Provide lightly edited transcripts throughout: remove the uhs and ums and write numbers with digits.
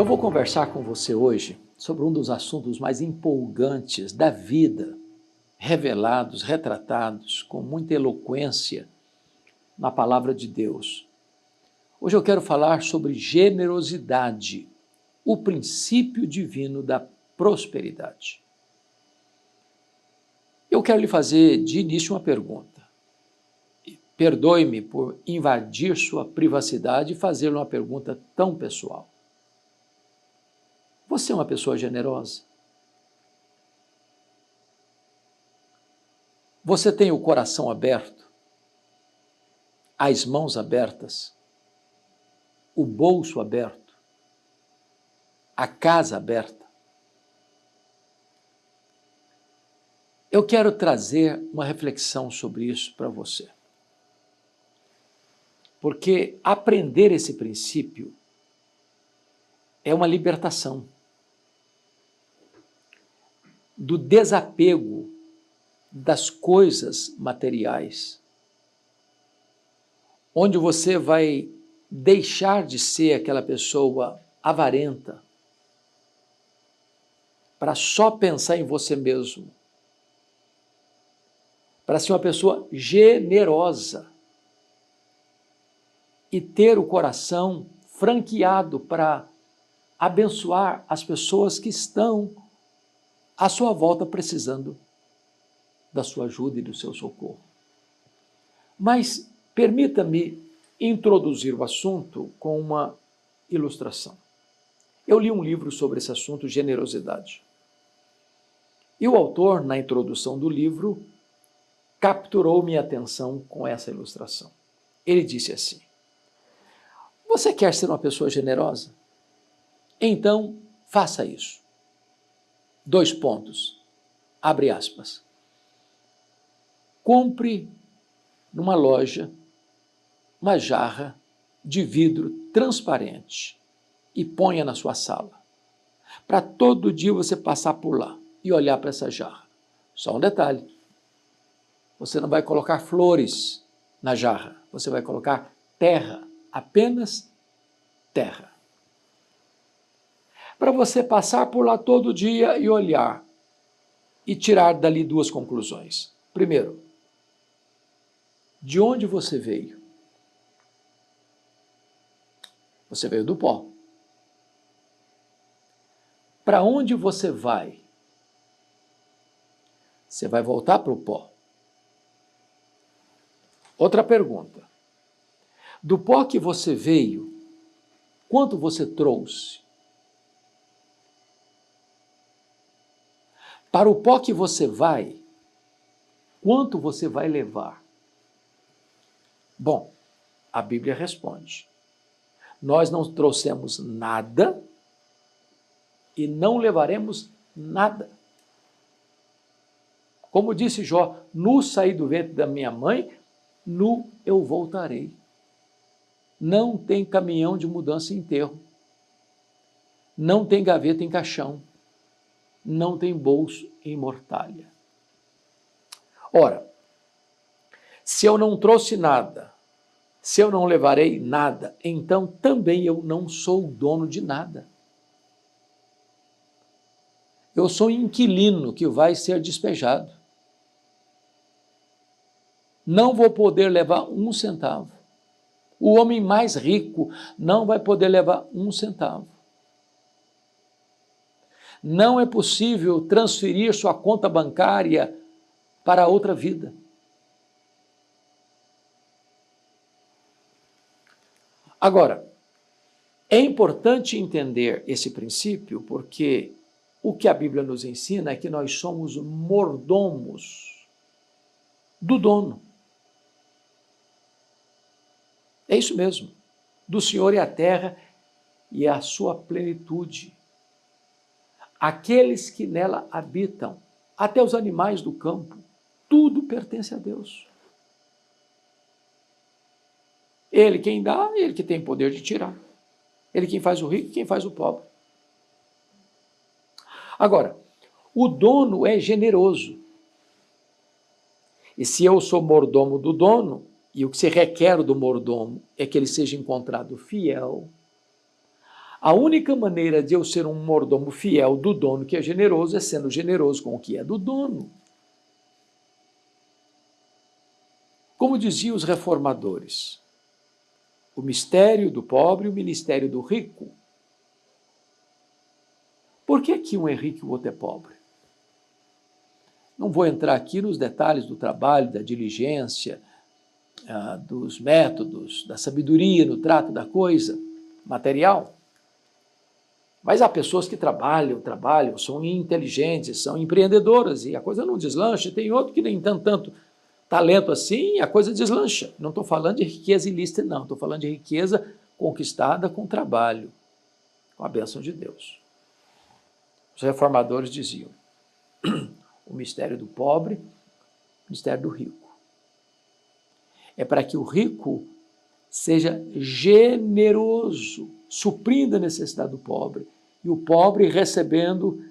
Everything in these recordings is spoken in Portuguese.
Eu vou conversar com você hoje sobre um dos assuntos mais empolgantes da vida, revelados, retratados com muita eloquência na palavra de Deus. Hoje eu quero falar sobre generosidade, o princípio divino da prosperidade. Eu quero lhe fazer de início uma pergunta. Perdoe-me por invadir sua privacidade e fazer uma pergunta tão pessoal. Você é uma pessoa generosa? Você tem o coração aberto? As mãos abertas? O bolso aberto? A casa aberta? Eu quero trazer uma reflexão sobre isso para você. Porque aprender esse princípio é uma libertação do desapego das coisas materiais, onde você vai deixar de ser aquela pessoa avarenta para só pensar em você mesmo, para ser uma pessoa generosa e ter o coração franqueado para abençoar as pessoas que estão à sua volta precisando da sua ajuda e do seu socorro. Mas permita-me introduzir o assunto com uma ilustração. Eu li um livro sobre esse assunto, generosidade. E o autor, na introdução do livro, capturou minha atenção com essa ilustração. Ele disse assim: você quer ser uma pessoa generosa? Então, faça isso. 2 pontos, abre aspas. Compre numa loja uma jarra de vidro transparente e ponha na sua sala, para todo dia você passar por lá e olhar para essa jarra. Só um detalhe, você não vai colocar flores na jarra, você vai colocar terra, apenas terra. Para você passar por lá todo dia e olhar e tirar dali 2 conclusões. Primeiro, de onde você veio? Você veio do pó. Para onde você vai? Você vai voltar para o pó. Outra pergunta. Do pó que você veio, quanto você trouxe? Para o pó que você vai, quanto você vai levar? Bom, a Bíblia responde. Nós não trouxemos nada e não levaremos nada. Como disse Jó, nu saí do ventre da minha mãe, nu eu voltarei. Não tem caminhão de mudança em enterro. Não tem gaveta em caixão. Não tem bolso em mortalha. Ora, se eu não trouxe nada, se eu não levarei nada, então também eu não sou dono de nada. Eu sou um inquilino que vai ser despejado. Não vou poder levar 1 centavo. O homem mais rico não vai poder levar 1 centavo. Não é possível transferir sua conta bancária para outra vida. Agora, é importante entender esse princípio porque o que a Bíblia nos ensina é que nós somos mordomos do dono. É isso mesmo. Do Senhor é a terra e a sua plenitude. Aqueles que nela habitam, até os animais do campo, tudo pertence a Deus. Ele quem dá, ele que tem poder de tirar. Ele quem faz o rico e quem faz o pobre. Agora, o dono é generoso. E se eu sou mordomo do dono, e o que se requer do mordomo é que ele seja encontrado fiel, A única maneira de eu ser um mordomo fiel do dono que é generoso é sendo generoso com o que é do dono. Como diziam os reformadores, o mistério do pobre e o ministério do rico. Por que que um é rico e o outro é pobre? Não vou entrar aqui nos detalhes do trabalho, da diligência, dos métodos, da sabedoria no trato da coisa material. Mas há pessoas que trabalham, são inteligentes, são empreendedoras e a coisa não deslancha. Tem outro que nem tanto talento assim e a coisa deslancha. Não estou falando de riqueza ilícita, não. Estou falando de riqueza conquistada com trabalho, com a bênção de Deus. Os reformadores diziam, o mistério do pobre, o mistério do rico. É para que o rico seja generoso, suprindo a necessidade do pobre, e o pobre recebendo,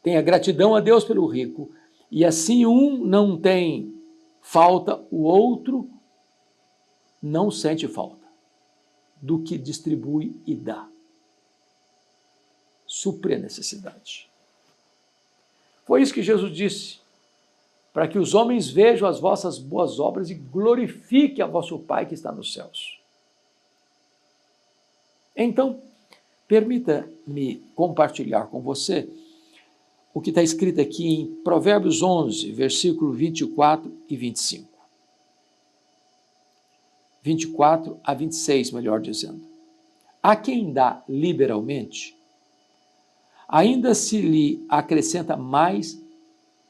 tenha gratidão a Deus pelo rico, e assim um não tem falta, o outro não sente falta do que distribui e dá. Supre a necessidade. Foi isso que Jesus disse, para que os homens vejam as vossas boas obras e glorifiquem a vosso Pai que está nos céus. Então, permita-me compartilhar com você o que está escrito aqui em Provérbios 11, versículo 24 e 25. 24 a 26, melhor dizendo. A quem dá liberalmente, ainda se lhe acrescenta mais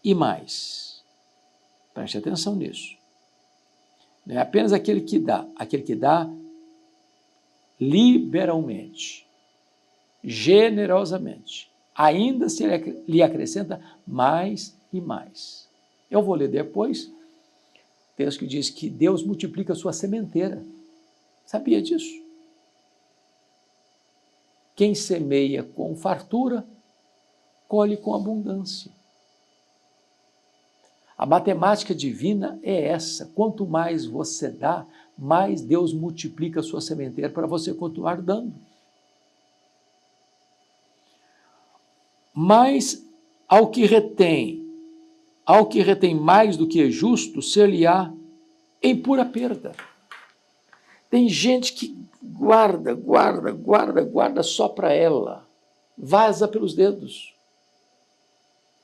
e mais. Preste atenção nisso. Não é apenas aquele que dá liberalmente, generosamente. Ainda se lhe acrescenta mais e mais. Eu vou ler depois o texto que diz que Deus multiplica a sua sementeira. Sabia disso? Quem semeia com fartura, colhe com abundância. A matemática divina é essa. Quanto mais você dá, mais Deus multiplica a sua sementeira para você continuar dando. Mas ao que retém mais do que é justo, ser-lhe-á em pura perda. Tem gente que guarda só para ela, vaza pelos dedos.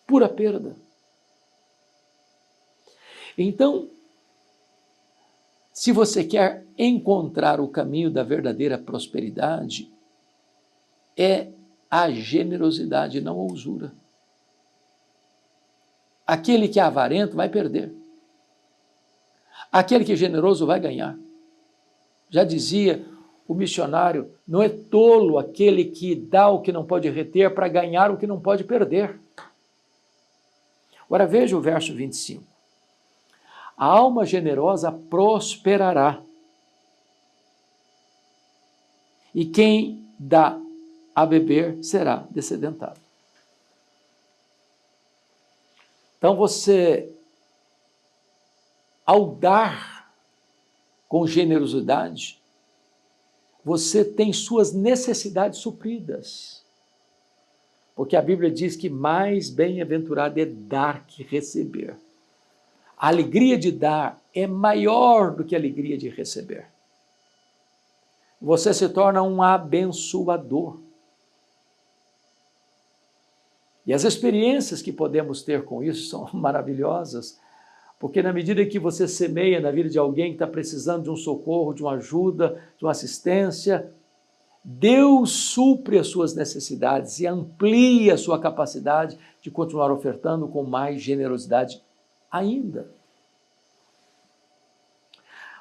Pura perda. Então, se você quer encontrar o caminho da verdadeira prosperidade, é a generosidade, não a usura. Aquele que é avarento vai perder. Aquele que é generoso vai ganhar. Já dizia o missionário, não é tolo aquele que dá o que não pode reter para ganhar o que não pode perder. Agora veja o verso 25. A alma generosa prosperará. E quem dá a beber será descedentado. Então você, ao dar com generosidade, você tem suas necessidades supridas. Porque a Bíblia diz que mais bem-aventurado é dar que receber. A alegria de dar é maior do que a alegria de receber. Você se torna um abençoador. E as experiências que podemos ter com isso são maravilhosas, porque na medida que você semeia na vida de alguém que está precisando de um socorro, de uma ajuda, de uma assistência, Deus supre as suas necessidades e amplia a sua capacidade de continuar ofertando com mais generosidade ainda.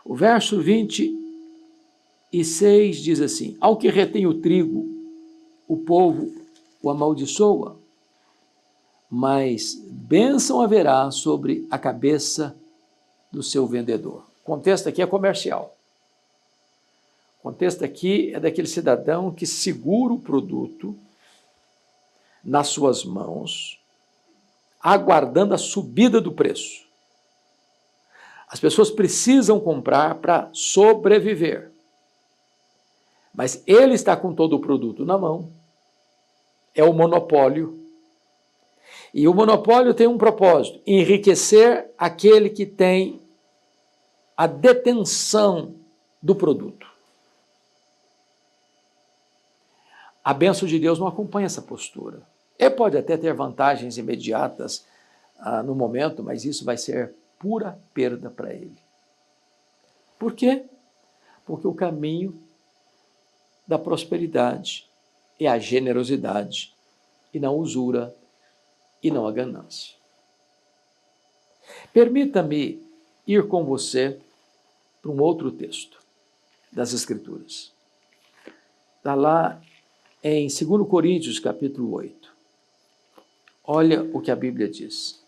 O verso 26 diz assim, ao que retém o trigo, o povo o amaldiçoa, mas bênção haverá sobre a cabeça do seu vendedor. O contexto aqui é comercial. O contexto aqui é daquele cidadão que segura o produto nas suas mãos, aguardando a subida do preço. As pessoas precisam comprar para sobreviver. Mas ele está com todo o produto na mão, é o monopólio, e o monopólio tem um propósito: enriquecer aquele que tem a detenção do produto. A bênção de Deus não acompanha essa postura. Ele pode até ter vantagens imediatas no momento, mas isso vai ser pura perda para ele. Por quê? Porque o caminho da prosperidade é a generosidade, e não a usura, e não a ganância. Permita-me ir com você para um outro texto das Escrituras. Está lá em 2 Coríntios, capítulo 8. Olha o que a Bíblia diz.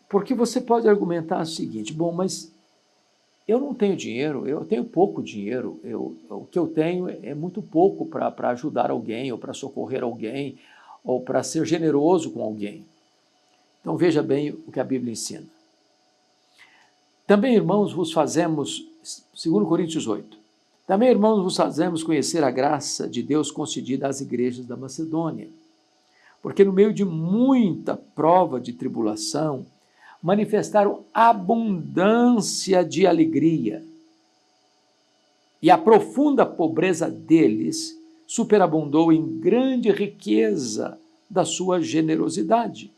Porque você pode argumentar o seguinte: bom, mas eu não tenho dinheiro, eu tenho pouco dinheiro, o que eu tenho é muito pouco para ajudar alguém, ou para socorrer alguém, ou para ser generoso com alguém. Então veja bem o que a Bíblia ensina. Também, irmãos, vos fazemos, 2 Coríntios 8, também, irmãos, vos fazemos conhecer a graça de Deus concedida às igrejas da Macedônia, porque no meio de muita prova de tribulação, manifestaram abundância de alegria, e a profunda pobreza deles superabundou em grande riqueza da sua generosidade.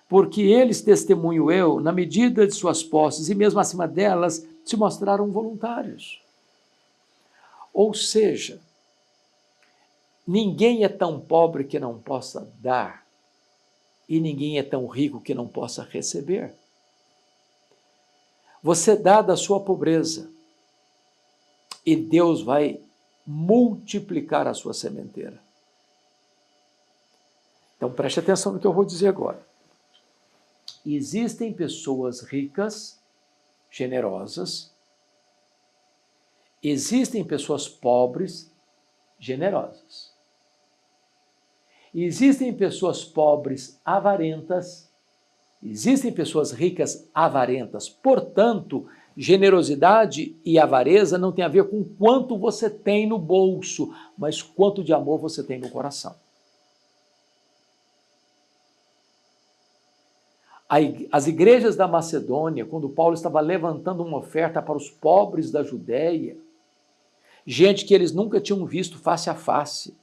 Porque eles, testemunho eu, na medida de suas posses e mesmo acima delas, se mostraram voluntários. Ou seja, ninguém é tão pobre que não possa dar, e ninguém é tão rico que não possa receber. Você dá da sua pobreza, e Deus vai multiplicar a sua sementeira. Então preste atenção no que eu vou dizer agora. Existem pessoas ricas, generosas, existem pessoas pobres, generosas. Existem pessoas pobres avarentas, existem pessoas ricas avarentas. Portanto, generosidade e avareza não tem a ver com quanto você tem no bolso, mas quanto de amor você tem no coração. As igrejas da Macedônia, quando Paulo estava levantando uma oferta para os pobres da Judéia, gente que eles nunca tinham visto face a face,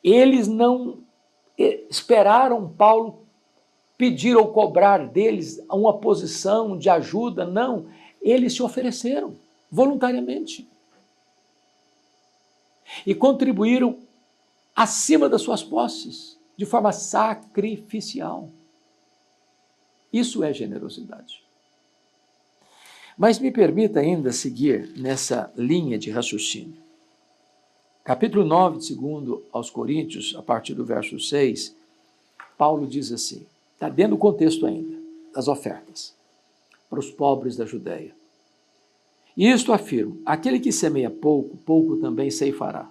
eles não esperaram Paulo pedir ou cobrar deles uma posição de ajuda, não, eles se ofereceram voluntariamente e contribuíram acima das suas posses, de forma sacrificial. Isso é generosidade. Mas me permita ainda seguir nessa linha de raciocínio. Capítulo 9 de 2 aos Coríntios, a partir do verso 6, Paulo diz assim, está dentro do contexto ainda, das ofertas, para os pobres da Judéia. E isto afirmo, aquele que semeia pouco, pouco também ceifará.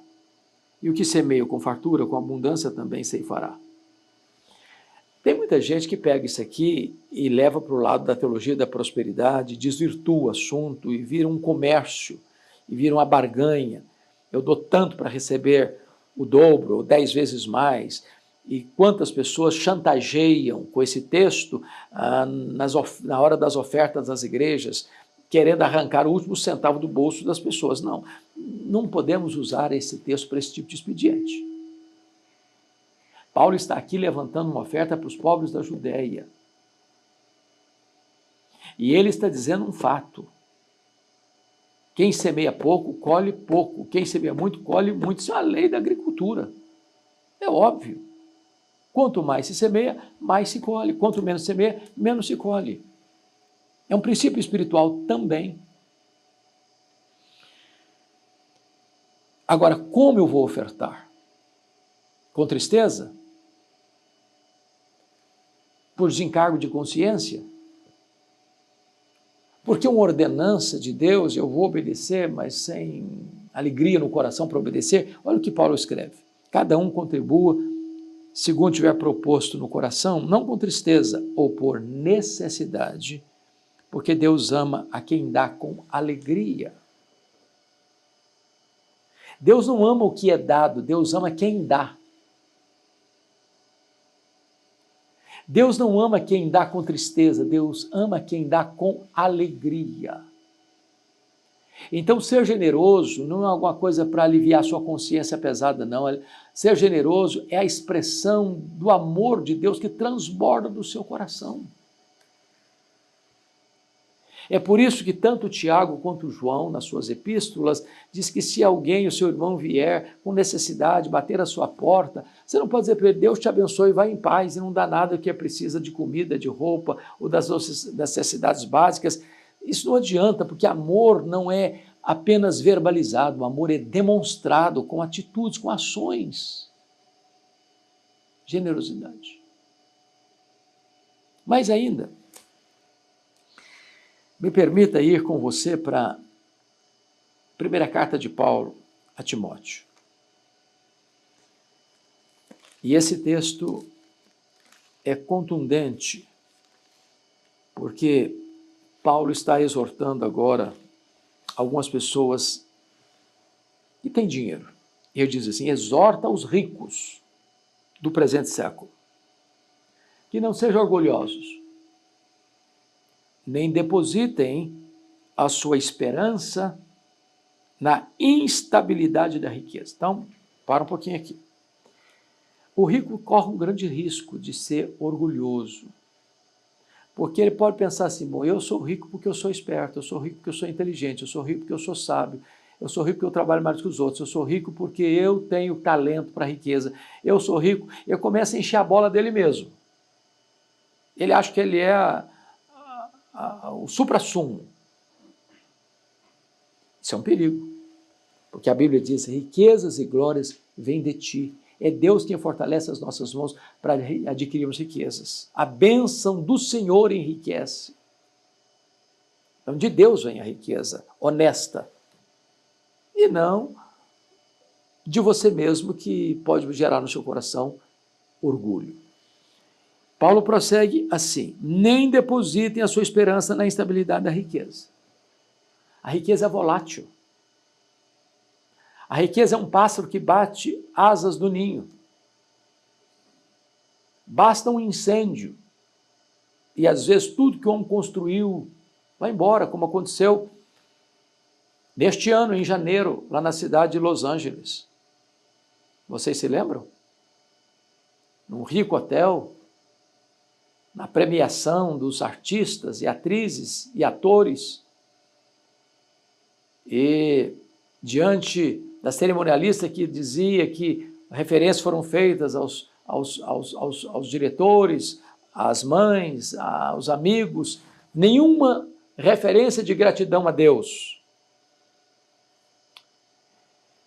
E o que semeia com fartura, com abundância também ceifará. Tem muita gente que pega isso aqui e leva para o lado da teologia da prosperidade, desvirtua o assunto e vira um comércio, e vira uma barganha. Eu dou tanto para receber o dobro ou 10 vezes mais. E quantas pessoas chantageiam com esse texto na hora das ofertas das igrejas, querendo arrancar o último centavo do bolso das pessoas. Não, não podemos usar esse texto para esse tipo de expediente. Paulo está aqui levantando uma oferta para os pobres da Judéia. E ele está dizendo um fato. Quem semeia pouco, colhe pouco. Quem semeia muito, colhe muito. Isso é a lei da agricultura. É óbvio. Quanto mais se semeia, mais se colhe. Quanto menos se semeia, menos se colhe. É um princípio espiritual também. Agora, como eu vou ofertar? Com tristeza? Por desencargo de consciência? Porque uma ordenança de Deus, eu vou obedecer, mas sem alegria no coração para obedecer? Olha o que Paulo escreve. Cada um contribua segundo tiver proposto no coração, não com tristeza ou por necessidade, porque Deus ama a quem dá com alegria. Deus não ama o que é dado, Deus ama quem dá. Deus não ama quem dá com tristeza, Deus ama quem dá com alegria. Então, ser generoso não é alguma coisa para aliviar a sua consciência pesada, não. Ser generoso é a expressão do amor de Deus que transborda do seu coração. É por isso que tanto Tiago quanto João, nas suas epístolas, diz que se alguém, o seu irmão, vier com necessidade, bater a sua porta, você não pode dizer para ele, Deus te abençoe, vai em paz, e não dá nada que precisa de comida, de roupa, ou das necessidades básicas. Isso não adianta, porque amor não é apenas verbalizado, o amor é demonstrado com atitudes, com ações. Generosidade. Mais ainda, me permita ir com você para a primeira carta de Paulo a Timóteo. E esse texto é contundente, porque Paulo está exortando agora algumas pessoas que têm dinheiro. Ele diz assim, exorta os ricos do presente século, que não sejam orgulhosos, nem depositem a sua esperança na instabilidade da riqueza. Então, para um pouquinho aqui. O rico corre um grande risco de ser orgulhoso, porque ele pode pensar assim, bom, eu sou rico porque eu sou esperto, eu sou rico porque eu sou inteligente, eu sou rico porque eu sou sábio, eu sou rico porque eu trabalho mais que os outros, eu sou rico porque eu tenho talento para a riqueza, eu sou rico, eu começo a encher a bola dele mesmo. Ele acha que ele é o suprassumo. Isso é um perigo, porque a Bíblia diz, riquezas e glórias vêm de ti. É Deus quem fortalece as nossas mãos para adquirirmos riquezas. A bênção do Senhor enriquece. Então, de Deus vem a riqueza honesta, e não de você mesmo, que pode gerar no seu coração orgulho. Paulo prossegue assim, nem depositem a sua esperança na instabilidade da riqueza. A riqueza é volátil. A riqueza é um pássaro que bate asas do ninho. Basta um incêndio e às vezes tudo que o homem construiu vai embora, como aconteceu neste ano, em janeiro, lá na cidade de Los Angeles. Vocês se lembram? Num rico hotel, na premiação dos artistas e atrizes e atores, e diante da cerimonialista que dizia que referências foram feitas aos diretores, às mães, aos amigos, nenhuma referência de gratidão a Deus.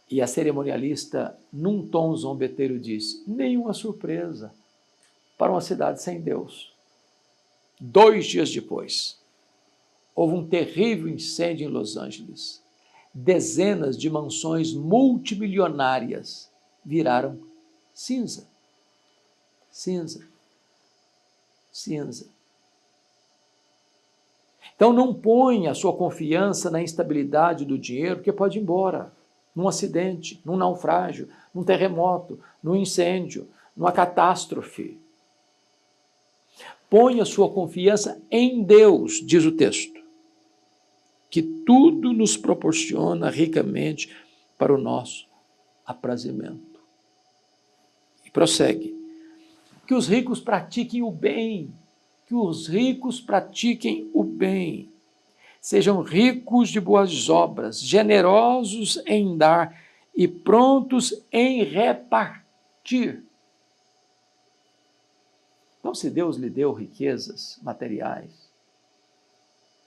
E a cerimonialista, num tom zombeteiro, disse, nenhuma surpresa para uma cidade sem Deus. 2 dias depois, houve um terrível incêndio em Los Angeles. Dezenas de mansões multimilionárias viraram cinza. Cinza. Cinza. Então não ponha a sua confiança na instabilidade do dinheiro, porque pode ir embora. Num acidente, num naufrágio, num terremoto, num incêndio, numa catástrofe. Ponha sua confiança em Deus, diz o texto, que tudo nos proporciona ricamente para o nosso aprazimento. E prossegue. Que os ricos pratiquem o bem, que os ricos pratiquem o bem. Sejam ricos de boas obras, generosos em dar e prontos em repartir. Então, se Deus lhe deu riquezas materiais,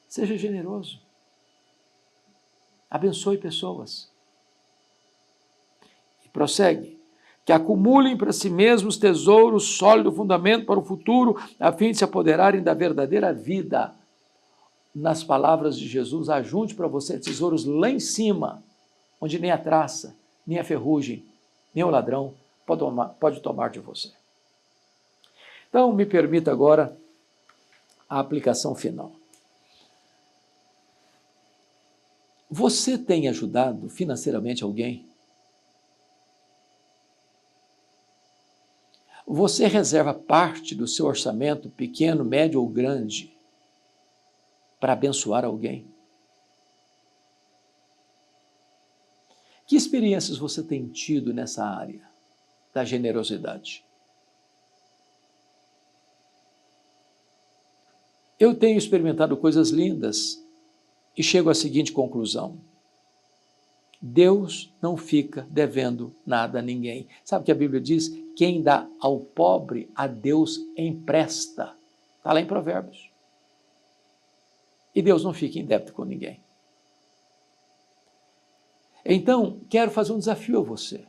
seja generoso. Abençoe pessoas. E prossegue. Que acumulem para si mesmos tesouros, sólido fundamento para o futuro, a fim de se apoderarem da verdadeira vida. Nas palavras de Jesus, ajunte para você tesouros lá em cima, onde nem a traça, nem a ferrugem, nem o ladrão pode tomar de você. Então, me permita agora a aplicação final. Você tem ajudado financeiramente alguém? Você reserva parte do seu orçamento, pequeno, médio ou grande, para abençoar alguém? Que experiências você tem tido nessa área da generosidade? Eu tenho experimentado coisas lindas e chego à seguinte conclusão: Deus não fica devendo nada a ninguém. Sabe o que a Bíblia diz? Quem dá ao pobre, a Deus empresta. Está lá em Provérbios. E Deus não fica em débito com ninguém. Então, quero fazer um desafio a você,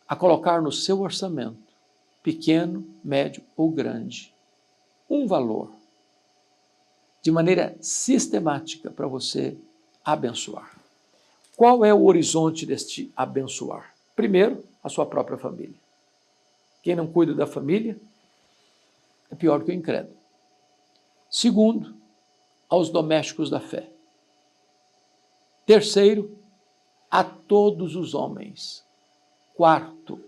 a colocar no seu orçamento, pequeno, médio ou grande, um valor, de maneira sistemática para você abençoar. Qual é o horizonte deste abençoar? Primeiro, a sua própria família. Quem não cuida da família é pior que o incrédulo. Segundo, aos domésticos da fé. Terceiro, a todos os homens. Quarto,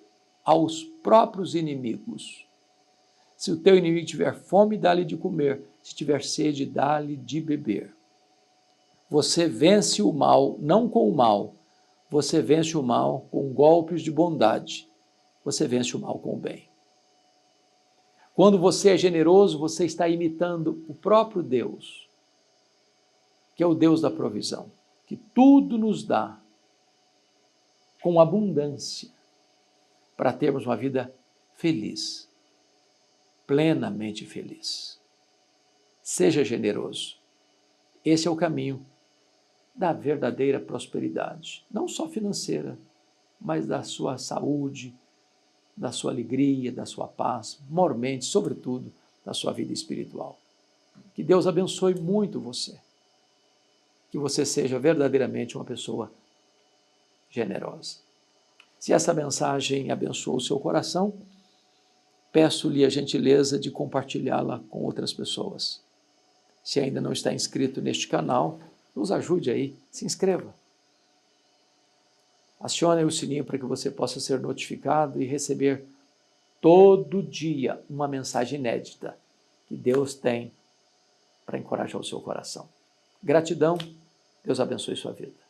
aos próprios inimigos. Se o teu inimigo tiver fome, dá-lhe de comer. Se tiver sede, dá-lhe de beber. Você vence o mal não com o mal, você vence o mal com golpes de bondade. Você vence o mal com o bem. Quando você é generoso, você está imitando o próprio Deus, que é o Deus da provisão, que tudo nos dá com abundância para termos uma vida feliz, plenamente feliz. Seja generoso. Esse é o caminho da verdadeira prosperidade, não só financeira, mas da sua saúde, da sua alegria, da sua paz, mormente, sobretudo, da sua vida espiritual. Que Deus abençoe muito você, que você seja verdadeiramente uma pessoa generosa. Se essa mensagem abençoou o seu coração, peço-lhe a gentileza de compartilhá-la com outras pessoas. Se ainda não está inscrito neste canal, nos ajude aí, se inscreva. Acione o sininho para que você possa ser notificado e receber todo dia uma mensagem inédita que Deus tem para encorajar o seu coração. Gratidão, Deus abençoe sua vida.